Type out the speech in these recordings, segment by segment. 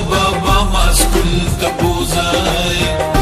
بابا ما سکول تبوزای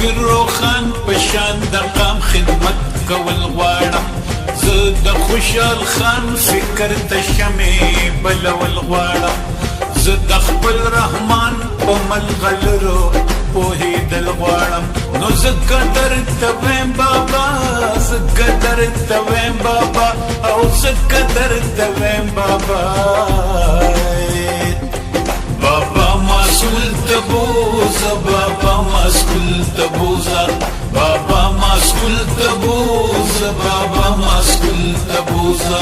پیرو خان پشان د قام خدمت کول غواړم زه د خوشحال خان فکر ته شمې بلول غواړم زه د خپل رحمان په ملغلرو پوهېدل غواړم نو زه قدر ته ویم بابا زه قدر ته ویم بابا او زه قدر ته ویم بابا بابا ما سکول ته بوزه بابا ما سکول ته بوزه بابا ما سکول ته بوزه بابا ما سکول ته بوزه